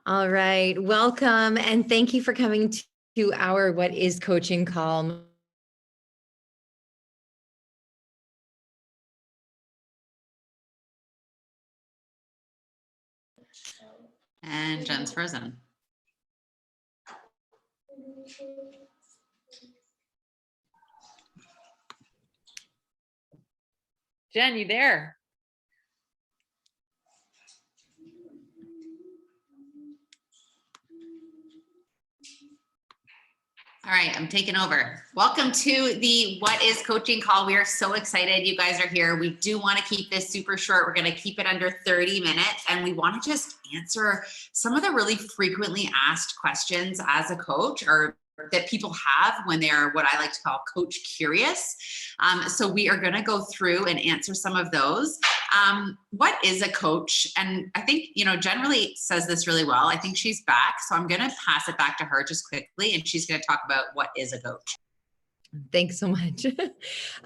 All right, welcome and thank you for coming to our What is Coaching call. And Jen's frozen. Jen, you there? All right, I'm taking over. Welcome to the What is Coaching call. We are so excited you guys are here. We do want to keep this super short. We're going to keep it under 30 minutes, and we want to just answer some of the really frequently asked questions as a coach, or that people have when they're what I like to call coach curious. So we are going to go through and answer some of those. What is a coach? And I think, Jen really says this really well. I think she's back. So I'm going to pass it back to her just quickly, and she's going to talk about what is a coach. Thanks so much.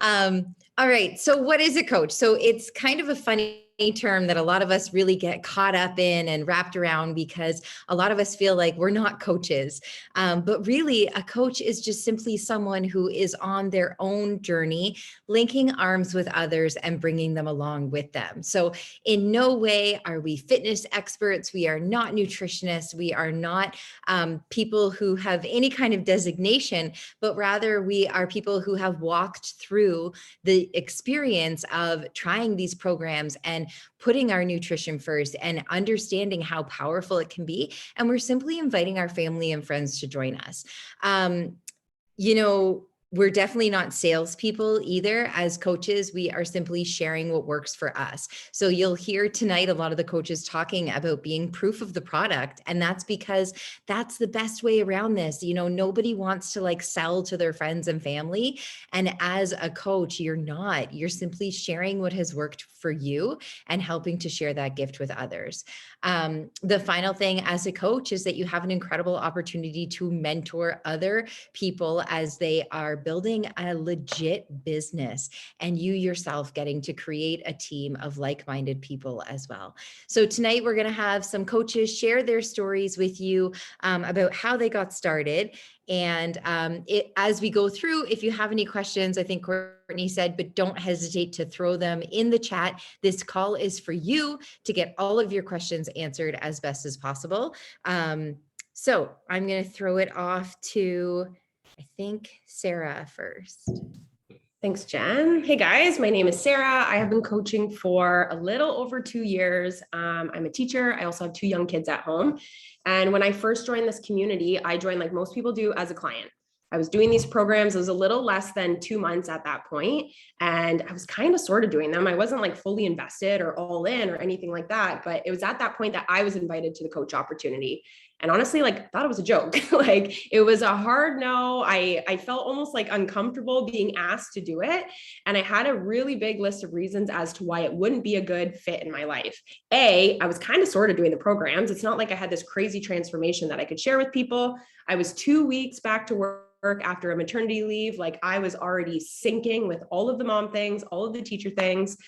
All right. So what is a coach? So it's kind of a funny term that a lot of us really get caught up in and wrapped around, because a lot of us feel like we're not coaches. But really, a coach is just simply someone who is on their own journey, linking arms with others and bringing them along with them. So in no way are we fitness experts. We are not nutritionists. We are not people who have any kind of designation, but rather we are people who have walked through the experience of trying these programs and putting our nutrition first and understanding how powerful it can be. And we're simply inviting our family and friends to join us. We're definitely not salespeople either. As coaches, we are simply sharing what works for us. So you'll hear tonight a lot of the coaches talking about being proof of the product. And that's because that's the best way around this. Nobody wants to sell to their friends and family. And as a coach, you're simply sharing what has worked for you and helping to share that gift with others. The final thing as a coach is that you have an incredible opportunity to mentor other people as they are building a legit business, and you yourself getting to create a team of like-minded people as well. So tonight we're going to have some coaches share their stories with you about how they got started. And as we go through, if you have any questions, I think Courtney said, but don't hesitate to throw them in the chat. This call is for you to get all of your questions answered as best as possible. So I'm going to throw it off to, I think, Sarah first. Thanks, Jen. Hey guys, my name is Sarah. I have been coaching for a little over 2 years. I'm a teacher. I also have 2 young kids at home. And when I first joined this community, I joined like most people do as a client. I was doing these programs. It was a little less than 2 months at that point, and I was kind of sort of doing them. I wasn't like fully invested or all in or anything like that, but it was at that point that I was invited to the coach opportunity. And honestly, thought it was a joke. It was a hard no. I felt almost uncomfortable being asked to do it. And I had a really big list of reasons as to why it wouldn't be a good fit in my life. I was kind of sort of doing the programs. It's not like I had this crazy transformation that I could share with people. I was 2 weeks back to work after a maternity leave. I was already sinking with all of the mom things, all of the teacher things.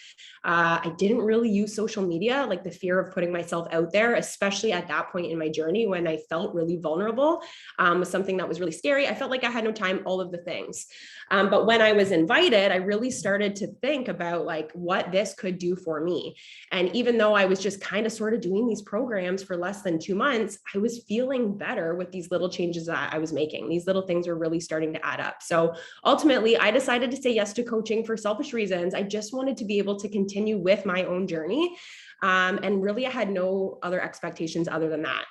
I didn't really use social media, the fear of putting myself out there, especially at that point in my journey when I felt really vulnerable, was something that was really scary. I felt like I had no time, all of the things. But when I was invited, I really started to think about what this could do for me. And even though I was just kind of sort of doing these programs for less than 2 months, I was feeling better with these little changes that I was making. These little things were really starting to add up. So ultimately, I decided to say yes to coaching for selfish reasons. I just wanted to be able to continue with my own journey. And really, I had no other expectations other than that.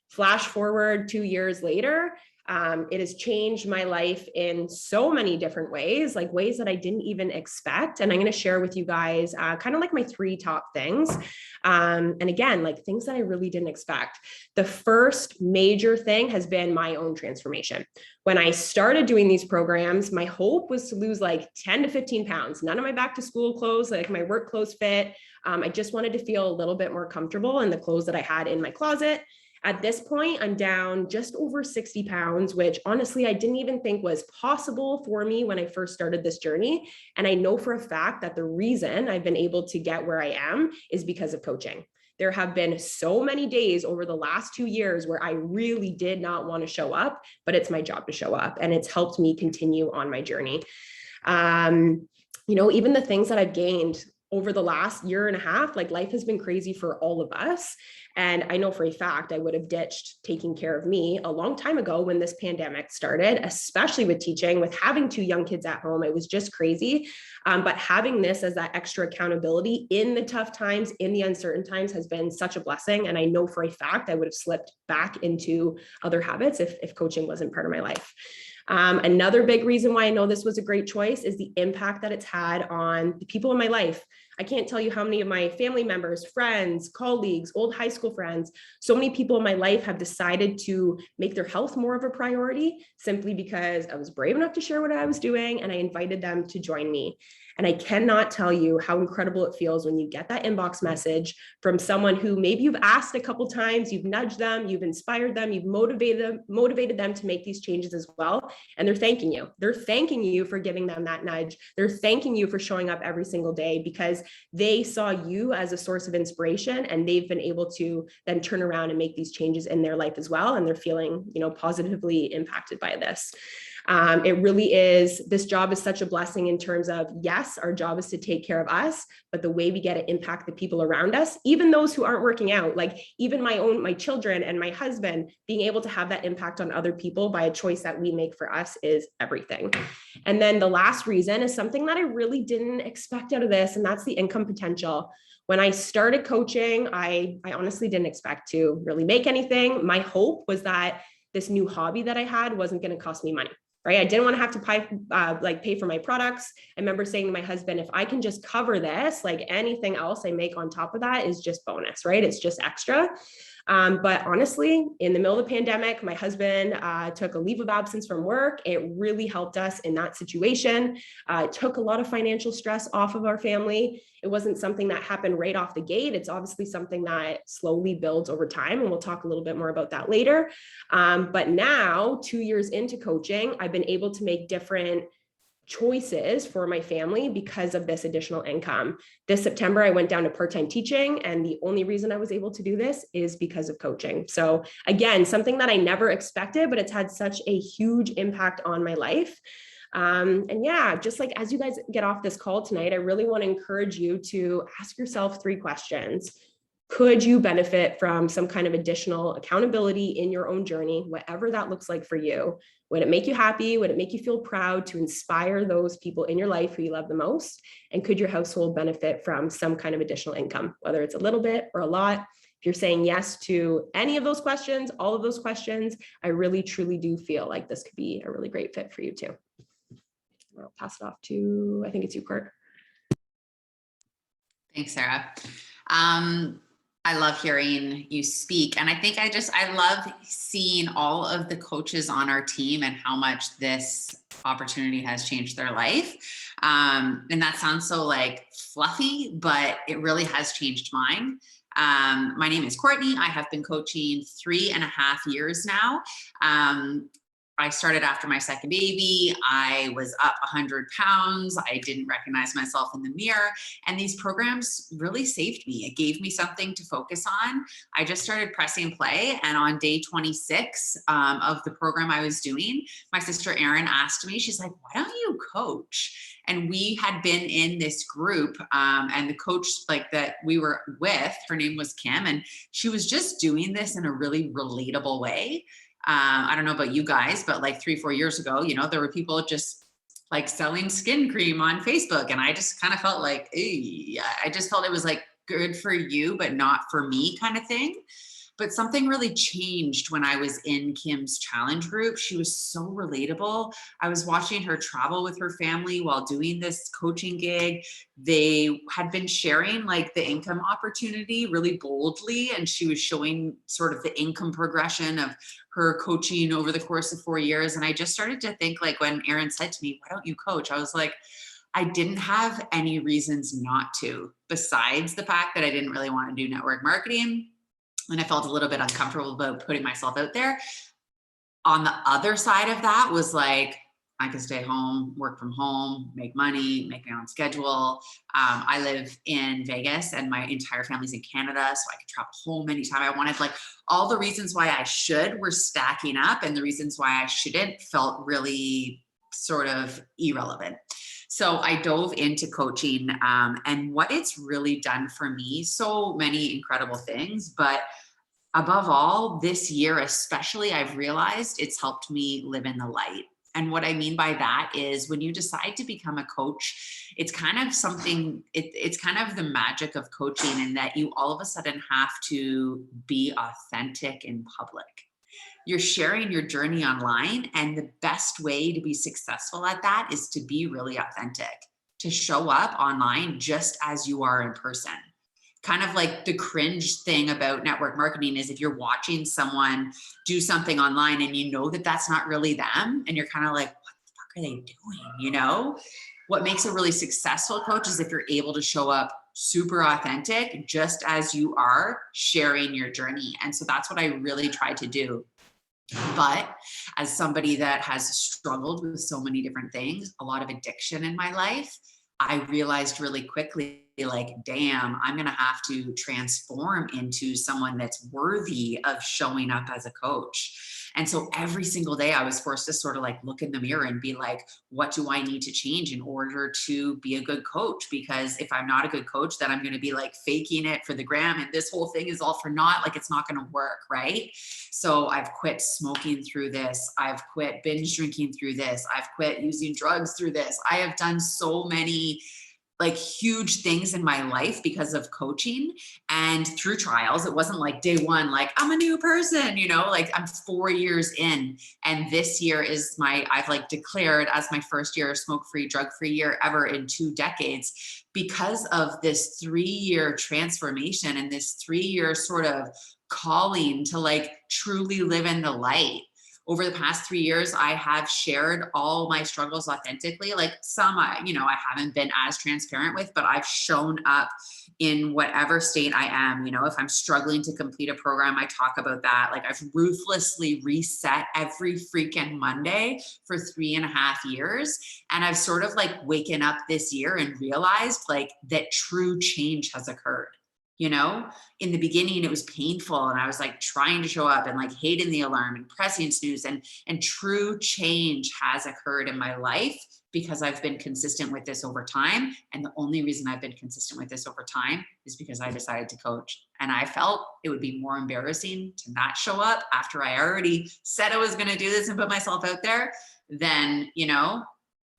Flash forward 2 years later, it has changed my life in so many different ways, ways that I didn't even expect. And I'm going to share with you guys kind of my 3 top things. And again, things that I really didn't expect. The first major thing has been my own transformation. When I started doing these programs, my hope was to lose 10 to 15 pounds. None of my back to school clothes, my work clothes fit. I just wanted to feel a little bit more comfortable in the clothes that I had in my closet. At this point, I'm down just over 60 pounds, which honestly, I didn't even think was possible for me when I first started this journey. And I know for a fact that the reason I've been able to get where I am is because of coaching. there have been so many days over the last 2 years where I really did not want to show up, but it's my job to show up, and it's helped me continue on my journey. Even the things that I've gained over the last year and a half, like life has been crazy for all of us. And I know for a fact I would have ditched taking care of me a long time ago when this pandemic started, especially with teaching, with having 2 young kids at home. It was just crazy. But having this as that extra accountability in the tough times, in the uncertain times, has been such a blessing. And I know for a fact I would have slipped back into other habits if coaching wasn't part of my life. Another big reason why I know this was a great choice is the impact that it's had on the people in my life. I can't tell you how many of my family members, friends, colleagues, old high school friends, so many people in my life have decided to make their health more of a priority simply because I was brave enough to share what I was doing and I invited them to join me. And I cannot tell you how incredible it feels when you get that inbox message from someone who maybe you've asked a couple times, you've nudged them, you've inspired them, you've motivated them to make these changes as well. And they're thanking you. They're thanking you for giving them that nudge. They're thanking you for showing up every single day because they saw you as a source of inspiration, and they've been able to then turn around and make these changes in their life as well. And they're feeling, positively impacted by this. It really is, this job is such a blessing in terms of, yes, our job is to take care of us, but the way we get to impact the people around us, even those who aren't working out, like even my children and my husband, being able to have that impact on other people by a choice that we make for us is everything. And then the last reason is something that I really didn't expect out of this, and that's the income potential. When I started coaching, I honestly didn't expect to really make anything. My hope was that this new hobby that I had wasn't going to cost me money. Right? I didn't want to have to pay for my products. I remember saying to my husband, if I can just cover this, like anything else I make on top of that is just bonus, right? It's just extra. But honestly, in the middle of the pandemic, my husband took a leave of absence from work. It really helped us in that situation. It took a lot of financial stress off of our family. It wasn't something that happened right off the gate. It's obviously something that slowly builds over time, and we'll talk a little bit more about that later. But now, 2 years into coaching, I've been able to make different choices for my family because of this additional income. This September, I went down to part-time teaching, and the only reason I was able to do this is because of coaching. So again, something that I never expected, but it's had such a huge impact on my life. And yeah, just like as you guys get off this call tonight, I really want to encourage you to ask yourself 3 questions. Could you benefit from some kind of additional accountability in your own journey, whatever that looks like for you? Would it make you happy? Would it make you feel proud to inspire those people in your life who you love the most? And could your household benefit from some kind of additional income, whether it's a little bit or a lot? If you're saying yes to any of those questions, all of those questions, I really, truly do feel like this could be a really great fit for you too. I'll pass it off to, I think it's you, Kurt. Thanks, Sarah. I love hearing you speak. And I think I love seeing all of the coaches on our team and how much this opportunity has changed their life. And that sounds so like fluffy, but it really has changed mine. My name is Courtney. I have been coaching 3.5 years now. I started after my second baby. I was up 100 pounds. I didn't recognize myself in the mirror. And these programs really saved me. It gave me something to focus on. I just started pressing play. And on day 26 of the program I was doing, my sister Erin asked me, she's like, why don't you coach? And we had been in this group and the coach that we were with, her name was Kim, and she was just doing this in a really relatable way. I don't know about you guys, but like 3-4 years ago, there were people just like selling skin cream on Facebook. And I just kind of felt like, I just felt it was like good for you, but not for me kind of thing. But something really changed when I was in Kim's challenge group. She was so relatable. I was watching her travel with her family while doing this coaching gig. They had been sharing like the income opportunity really boldly. And she was showing sort of the income progression of her coaching over the course of 4 years. And I just started to think, like, when Erin said to me, why don't you coach? I was like, I didn't have any reasons not to, besides the fact that I didn't really want to do network marketing. And I felt a little bit uncomfortable about putting myself out there. On the other side of that was like, I can stay home, work from home, make money, make my own schedule. I live in Vegas and my entire family's in Canada, so I could travel home anytime I wanted. Like all the reasons why I should were stacking up, and the reasons why I shouldn't felt really sort of irrelevant. So I dove into coaching, and what it's really done for me, so many incredible things, but above all, this year especially, I've realized it's helped me live in the light. And what I mean by that is when you decide to become a coach, it's kind of something, it's kind of the magic of coaching in that you all of a sudden have to be authentic in public. You're sharing your journey online, and the best way to be successful at that is to be really authentic, to show up online just as you are in person. Kind of like the cringe thing about network marketing is if you're watching someone do something online and you know that that's not really them, and you're kind of like, what the fuck are they doing? You know, what makes a really successful coach is if you're able to show up super authentic, just as you are, sharing your journey. And so that's what I really try to do. But as somebody that has struggled with so many different things, a lot of addiction in my life, I realized really quickly, like, damn, I'm going to have to transform into someone that's worthy of showing up as a coach. And so every single day I was forced to sort of like look in the mirror and be like, what do I need to change in order to be a good coach? Because if I'm not a good coach, then I'm going to be like faking it for the gram. And this whole thing is all for naught. Like it's not going to work. Right. So I've quit smoking through this. I've quit binge drinking through this. I've quit using drugs through this. I have done so many like huge things in my life because of coaching and through trials. It wasn't like day one, like I'm a new person, you know, like I'm 4 years in, and this year is I've like declared as my first year smoke-free, drug-free year ever in 2 decades because of this 3-year transformation and this 3-year sort of calling to like truly live in the light. Over the past 3 years, I have shared all my struggles authentically. Like some, I haven't been as transparent with, but I've shown up in whatever state I am. You know, if I'm struggling to complete a program, I talk about that. Like I've ruthlessly reset every freaking Monday for 3.5 years. And I've sort of like waken up this year and realized like that true change has occurred. You know, in the beginning, it was painful and I was like trying to show up and like hating the alarm and pressing snooze, and true change has occurred in my life because I've been consistent with this over time. And the only reason I've been consistent with this over time is because I decided to coach. And I felt it would be more embarrassing to not show up after I already said I was going to do this and put myself out there than,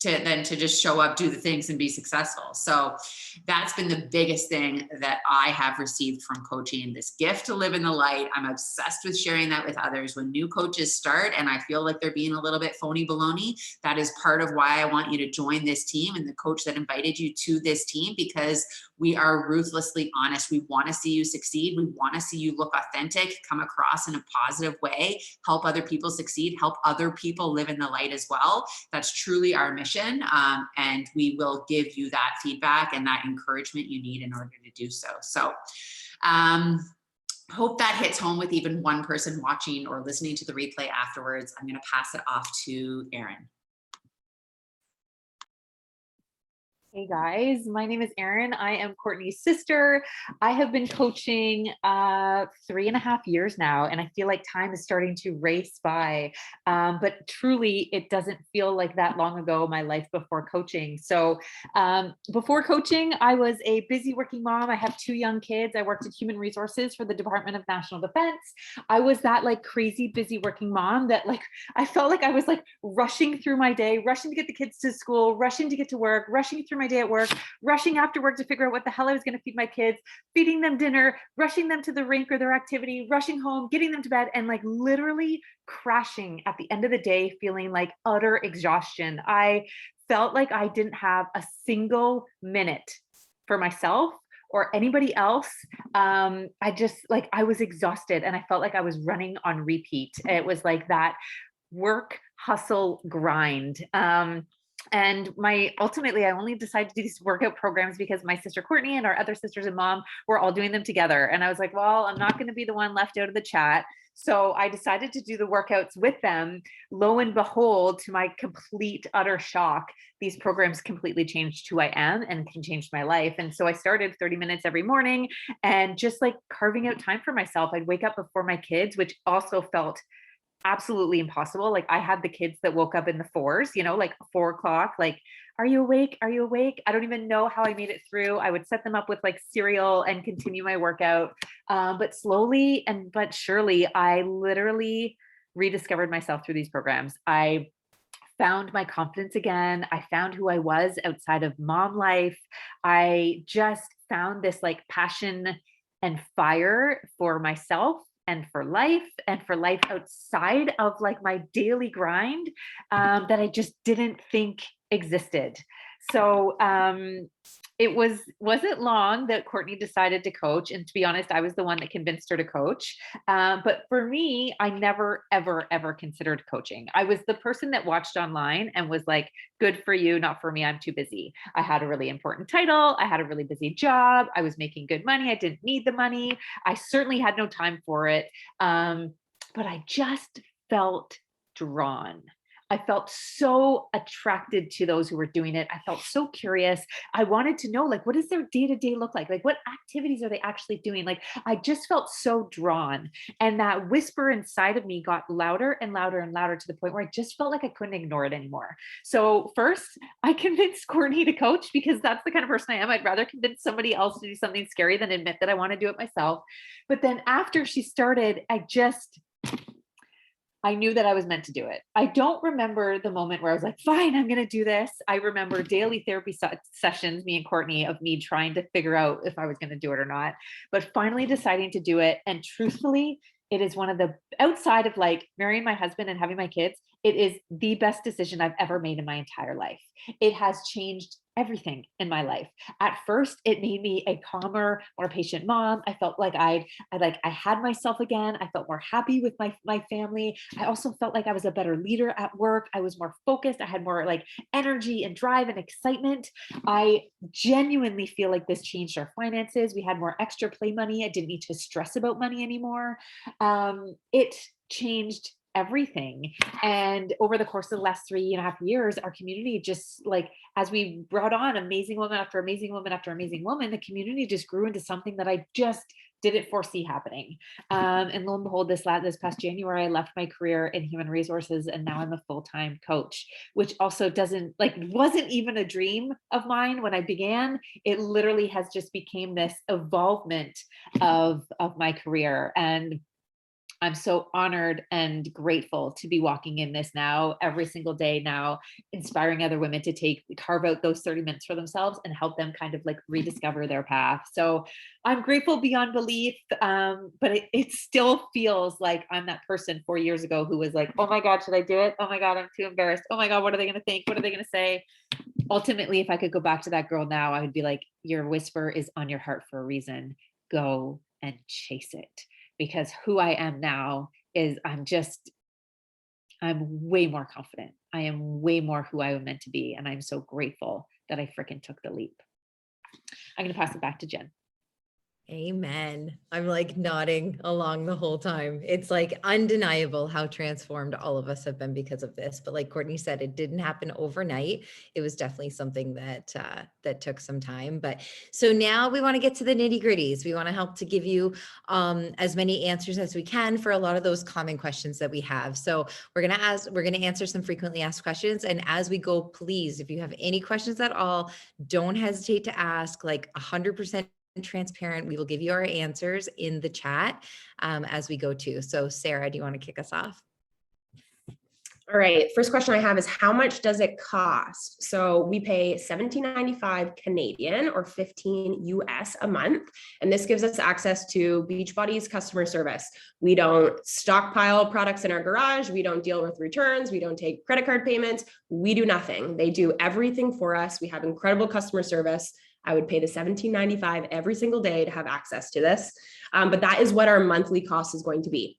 to just show up, do the things and be successful. So that's been the biggest thing that I have received from coaching, this gift to live in the light. I'm obsessed with sharing that with others. When new coaches start and I feel like they're being a little bit phony baloney, that is part of why I want you to join this team and the coach that invited you to this team, because we are ruthlessly honest. We want to see you succeed. We want to see you look authentic, come across in a positive way, help other people succeed, help other people live in the light as well. That's truly our mission. And we will give you that feedback and that encouragement you need in order to do so. So hope that hits home with even one person watching or listening to the replay afterwards. I'm going to pass it off to Erin. Hey guys, my name is Erin. I am Courtney's sister. I have been coaching 3.5 years now, and I feel like time is starting to race by. But truly, it doesn't feel like that long ago, my life before coaching. So before coaching, I was a busy working mom. I have 2 young kids. I worked in human resources for the Department of National Defense. I was that like crazy busy working mom that like, I felt like I was like rushing through my day, rushing to get the kids to school, rushing to get to work, rushing through my day at work, rushing after work to figure out what the hell I was going to feed my kids, feeding them dinner, rushing them to the rink or their activity, rushing home, getting them to bed, and like literally crashing at the end of the day, feeling like utter exhaustion. I felt like I didn't have a single minute for myself or anybody else. I was exhausted and I felt like I was running on repeat. It was like that work, hustle, grind. And ultimately, I only decided to do these workout programs because my sister Courtney and our other sisters and mom were all doing them together. And I was like, well, I'm not going to be the one left out of the chat. So I decided to do the workouts with them. Lo and behold, to my complete, utter shock, these programs completely changed who I am and can change my life. And so I started 30 minutes every morning and just like carving out time for myself. I'd wake up before my kids, which also felt absolutely impossible. Like I had the kids that woke up in the fours, like 4 o'clock, like, are you awake? Are you awake? I don't even know how I made it through. I would set them up with like cereal and continue my workout. But slowly but surely, I literally rediscovered myself through these programs. I found my confidence again. I found who I was outside of mom life. I just found this like passion and fire for myself and for life outside of like my daily grind that I just didn't think existed. So it wasn't long that Courtney decided to coach. And to be honest, I was the one that convinced her to coach. But for me, I never, ever, ever considered coaching. I was the person that watched online and was like, good for you, not for me. I'm too busy. I had a really important title. I had a really busy job. I was making good money. I didn't need the money. I certainly had no time for it. But I just felt drawn. I felt so attracted to those who were doing it. I felt so curious. I wanted to know, like, what does their day-to-day look like? Like, what activities are they actually doing? Like, I just felt so drawn. And that whisper inside of me got louder and louder and louder to the point where I just felt like I couldn't ignore it anymore. So first, I convinced Courtney to coach because that's the kind of person I am. I'd rather convince somebody else to do something scary than admit that I want to do it myself. But then after she started, I knew that I was meant to do it. I don't remember the moment where I was like, fine, I'm going to do this. I remember daily therapy sessions, me and Courtney, of me trying to figure out if I was going to do it or not, but finally deciding to do it. And truthfully, it is one of the, outside of like marrying my husband and having my kids, it is the best decision I've ever made in my entire life. It has changed everything in my life. At first, it made me a calmer, more patient mom. I felt like I had myself again. I felt more happy with my family. I also felt like I was a better leader at work. I was more focused. I had more like energy and drive and excitement. I genuinely feel like this changed our finances. We had more extra play money. I didn't need to stress about money anymore. It changed everything. And over the course of the last 3.5 years, our community just like, as we brought on amazing woman after amazing woman after amazing woman, the community just grew into something that I just didn't foresee happening. And lo and behold, this past January, I left my career in human resources and now I'm a full-time coach, which also wasn't even a dream of mine when I began. It literally has just became this evolvement of my career. And I'm so honored and grateful to be walking in this now every single day now, inspiring other women to carve out those 30 minutes for themselves and help them kind of like rediscover their path. So I'm grateful beyond belief, but it still feels like I'm that person 4 years ago who was like, oh my God, should I do it? Oh my God, I'm too embarrassed. Oh my God, what are they going to think? What are they going to say? Ultimately, if I could go back to that girl now, I would be like, your whisper is on your heart for a reason. Go and chase it. Because who I am now is I'm way more confident. I am way more who I was meant to be. And I'm so grateful that I freaking took the leap. I'm going to pass it back to Jen. Amen. I'm like nodding along the whole time. It's like undeniable how transformed all of us have been because of this. But like Courtney said, it didn't happen overnight. It was definitely something that took some time. But so now we want to get to the nitty gritties. We want to help to give you as many answers as we can for a lot of those common questions that we have. So we're going to answer some frequently asked questions. And as we go, please, if you have any questions at all, don't hesitate to ask. Like 100% transparent. We will give you our answers in the chat as we go too. So Sarah, do you want to kick us off? All right, first question I have is how much does it cost? So we pay $17.95 Canadian or 15 US a month. And this gives us access to Beachbody's customer service. We don't stockpile products in our garage. We don't deal with returns. We don't take credit card payments. We do nothing. They do everything for us. We have incredible customer service. I would pay the $17.95 every single day to have access to this. But that is what our monthly cost is going to be.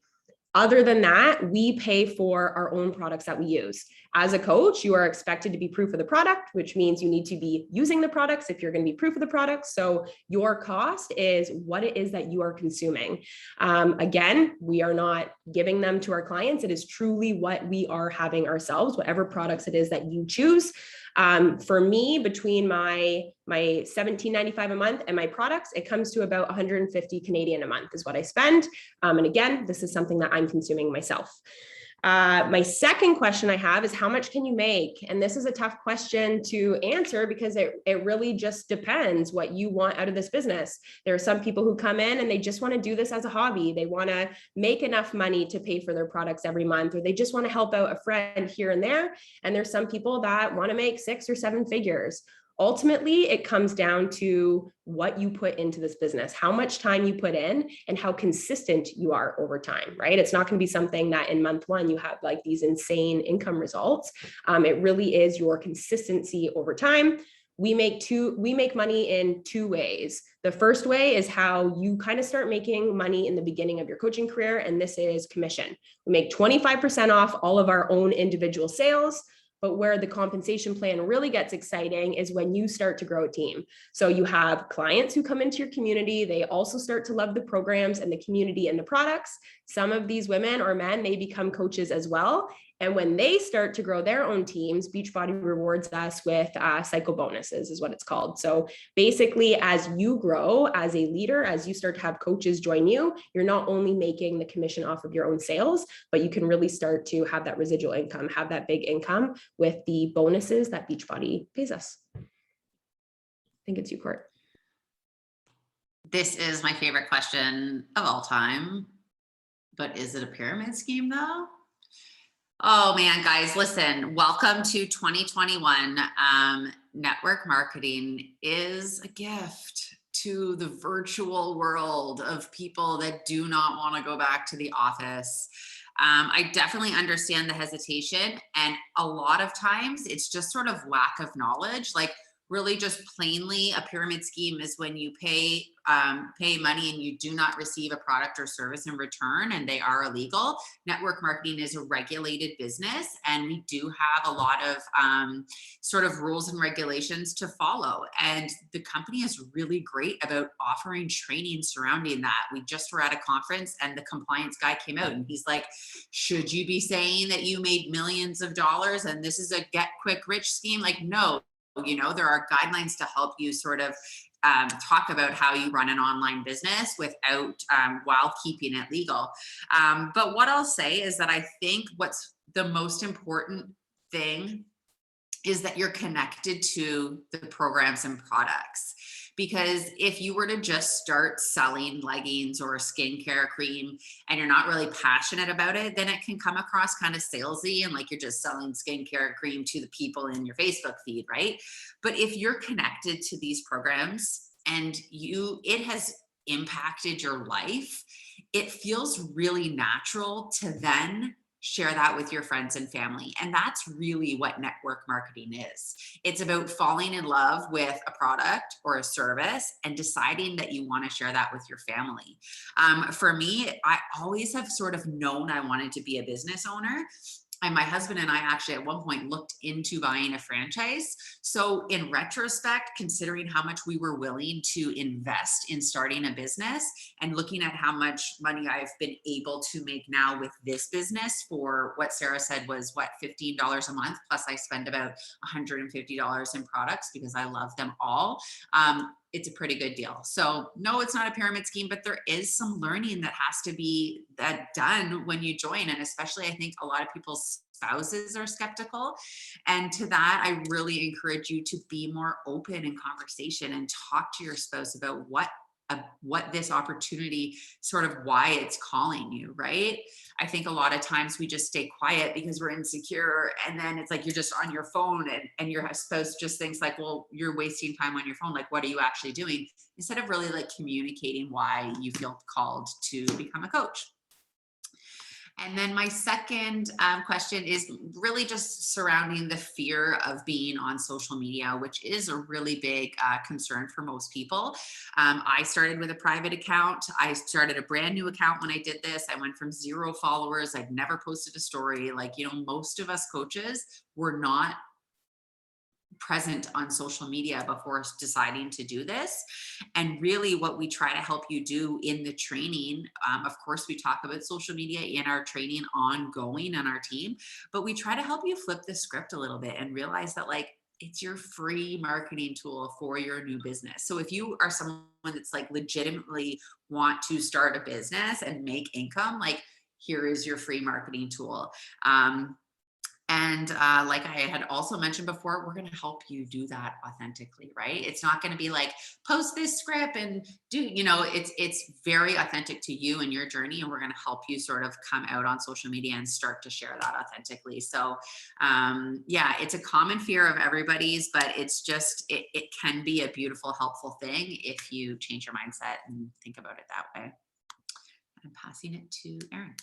Other than that, we pay for our own products that we use. As a coach, you are expected to be proof of the product, which means you need to be using the products if you're going to be proof of the product. So your cost is what it is that you are consuming. Again, we are not giving them to our clients. It is truly what we are having ourselves, whatever products it is that you choose. For me, between my $17.95 a month and my products, it comes to about 150 Canadian a month is what I spend. And again, this is something that I'm consuming myself. My second question I have is how much can you make? And this is a tough question to answer because it really just depends what you want out of this business. There are some people who come in and they just want to do this as a hobby. They want to make enough money to pay for their products every month, or they just want to help out a friend here and there. And there's some people that want to make 6 or 7 figures. Ultimately, it comes down to what you put into this business, how much time you put in, and how consistent you are over time, right? It's not going to be something that in month 1 you have like these insane income results. It really is your consistency over time. We make money in 2 ways. The first way is how you kind of start making money in the beginning of your coaching career, and this is commission. We make 25% off all of our own individual sales. But where the compensation plan really gets exciting is when you start to grow a team. So you have clients who come into your community. They also start to love the programs and the community and the products. Some of these women or men, they become coaches as well. And when they start to grow their own teams, Beachbody rewards us with cycle bonuses is what it's called. So basically, as you grow as a leader, as you start to have coaches join you, you're not only making the commission off of your own sales, but you can really start to have that residual income, have that big income with the bonuses that Beachbody pays us. I think it's you, Court. This is my favorite question of all time, but is it a pyramid scheme though? Oh man, guys, listen, welcome to 2021. Network marketing is a gift to the virtual world of people that do not want to go back to the office. I definitely understand the hesitation, and a lot of times it's just sort of lack of knowledge. Like really just plainly, a pyramid scheme is when you pay money and you do not receive a product or service in return, and they are illegal. Network marketing is a regulated business, and we do have a lot of sort of rules and regulations to follow. And the company is really great about offering training surrounding that. We just were at a conference and the compliance guy came out and he's like, should you be saying that you made millions of dollars and this is a get quick rich scheme? Like, no. You know, there are guidelines to help you sort of talk about how you run an online business without while keeping it legal. But what I'll say is that I think what's the most important thing is that you're connected to the programs and products. Because if you were to just start selling leggings or skincare cream and you're not really passionate about it, then it can come across kind of salesy and like you're just selling skincare cream to the people in your Facebook feed, right? But if you're connected to these programs and it has impacted your life, it feels really natural to then share that with your friends and family. And that's really what network marketing is. It's about falling in love with a product or a service and deciding that you want to share that with your family. For me, I always have sort of known I wanted to be a business owner. And my husband and I actually at one point looked into buying a franchise. So in retrospect, considering how much we were willing to invest in starting a business and looking at how much money I've been able to make now with this business for what Sarah said was what, $15 a month, plus I spend about $150 in products because I love them all. It's a pretty good deal. So no, it's not a pyramid scheme, but there is some learning that has to be done when you join. And especially, I think a lot of people's spouses are skeptical. And to that, I really encourage you to be more open in conversation and talk to your spouse about what this opportunity, sort of why it's calling you, right? I think a lot of times we just stay quiet because we're insecure. And then it's like, you're just on your phone and your spouse just thinks like, well, you're wasting time on your phone. Like, what are you actually doing? Instead of really like communicating why you feel called to become a coach. And then my second question is really just surrounding the fear of being on social media, which is a really big concern for most people. I started with a private account. I started a brand new account when I did this. I went from 0 followers. I'd never posted a story. Like, you know, most of us coaches were not present on social media before deciding to do this. And really what we try to help you do in the training, of course, we talk about social media in our training ongoing on our team, but we try to help you flip the script a little bit and realize that, like, it's your free marketing tool for your new business. So if you are someone that's like legitimately want to start a business and make income, like, here is your free marketing tool. And like I had also mentioned before, we're going to help you do that authentically, right? It's not going to be like, post this script and do, you know, it's very authentic to you and your journey. And we're going to help you sort of come out on social media and start to share that authentically. So yeah, it's a common fear of everybody's, but it's just, it can be a beautiful, helpful thing if you change your mindset and think about it that way. I'm passing it to Erin.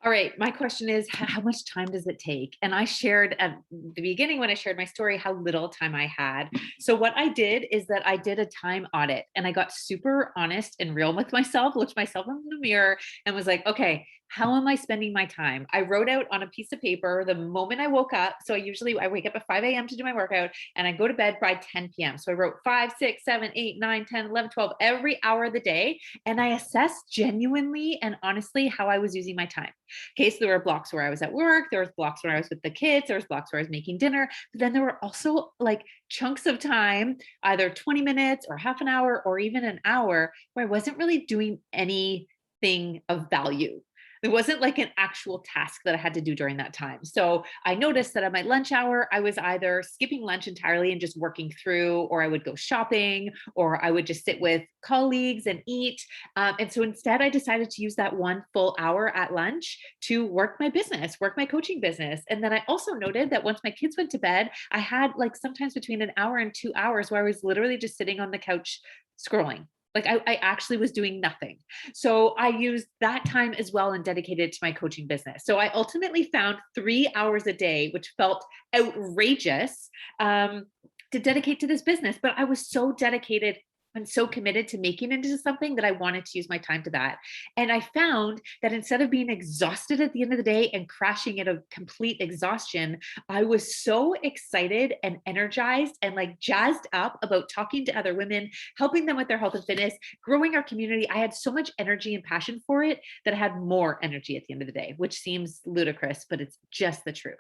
All right, my question is, how much time does it take? And I shared at the beginning when I shared my story, how little time I had. So what I did is that I did a time audit and I got super honest and real with myself, looked myself in the mirror and was like, okay, how am I spending my time? I wrote out on a piece of paper the moment I woke up. So I wake up at 5 a.m. to do my workout and I go to bed by 10 p.m. So I wrote 5, 6, 7, 8, 9, 10, 11, 12, every hour of the day. And I assessed genuinely and honestly how I was using my time. Okay, so there were blocks where I was at work, there was blocks where I was with the kids, there was blocks where I was making dinner, but then there were also like chunks of time, either 20 minutes or half an hour or even an hour, where I wasn't really doing anything of value. It wasn't like an actual task that I had to do during that time. So I noticed that at my lunch hour, I was either skipping lunch entirely and just working through, or I would go shopping, or I would just sit with colleagues and eat. And so instead, I decided to use that 1 full hour at lunch to work my business, work my coaching business. And then I also noted that once my kids went to bed, I had like sometimes between an hour and 2 hours where I was literally just sitting on the couch scrolling. Like I actually was doing nothing. So I used that time as well and dedicated it to my coaching business. So I ultimately found 3 hours a day, which felt outrageous, to dedicate to this business. But I was so dedicated and so committed to making it into something that I wanted to use my time to that. And I found that instead of being exhausted at the end of the day and crashing at a complete exhaustion, I was so excited and energized and like jazzed up about talking to other women, helping them with their health and fitness, growing our community. I had so much energy and passion for it that I had more energy at the end of the day, which seems ludicrous, but it's just the truth.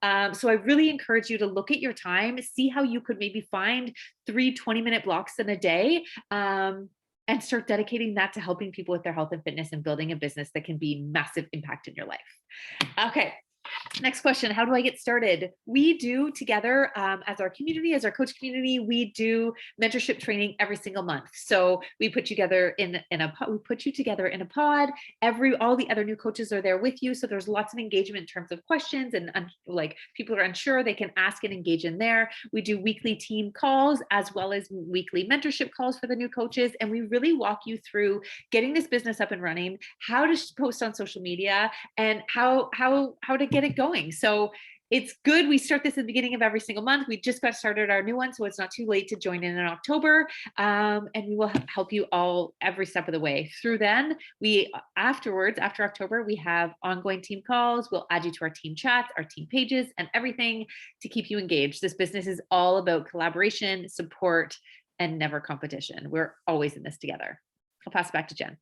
So I really encourage you to look at your time, see how you could maybe find 3 20-minute blocks in a day, and start dedicating that to helping people with their health and fitness and building a business that can be massive impact in your life. Okay. Next question. How do I get started? We do together as our community, as our coach community, we do mentorship training every single month. So we put you together in a pod. All the other new coaches are there with you. So there's lots of engagement in terms of questions and like people are unsure, they can ask and engage in there. We do weekly team calls as well as weekly mentorship calls for the new coaches. And we really walk you through getting this business up and running, how to post on social media, and how to get it going. So it's good. We start this at the beginning of every single month. We just got started our new one, so it's not too late to join in October. And we will help you all every step of the way. Through then, after October, we have ongoing team calls. We'll add you to our team chats, our team pages, and everything to keep you engaged. This business is all about collaboration, support, and never competition. We're always in this together. I'll pass it back to Jen.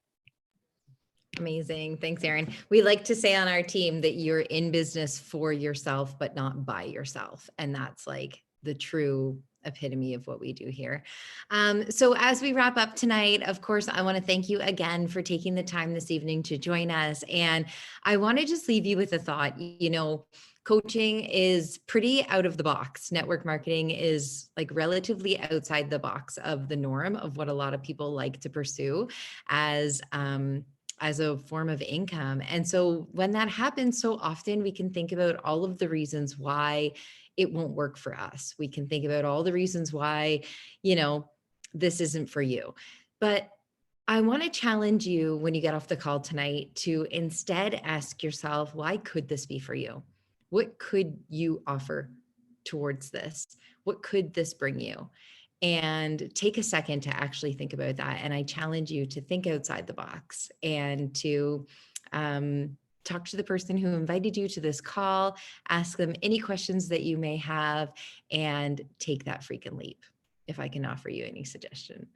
Amazing. Thanks, Erin. We like to say on our team that you're in business for yourself, but not by yourself. And that's like the true epitome of what we do here. So as we wrap up tonight, of course, I want to thank you again for taking the time this evening to join us. And I want to just leave you with a thought. You know, coaching is pretty out of the box. Network marketing is like relatively outside the box of the norm of what a lot of people like to pursue as a form of income. And so when that happens, so often we can think about all of the reasons why it won't work for us. We can think about all the reasons why, you know, this isn't for you. But I want to challenge you when you get off the call tonight to instead ask yourself, why could this be for you? What could you offer towards this? What could this bring you? And take a second to actually think about that. And I challenge you to think outside the box and to talk to the person who invited you to this call, ask them any questions that you may have, and take that freaking leap, if I can offer you any suggestion.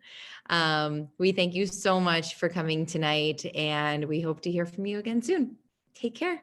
We thank you so much for coming tonight, and we hope to hear from you again soon. Take care.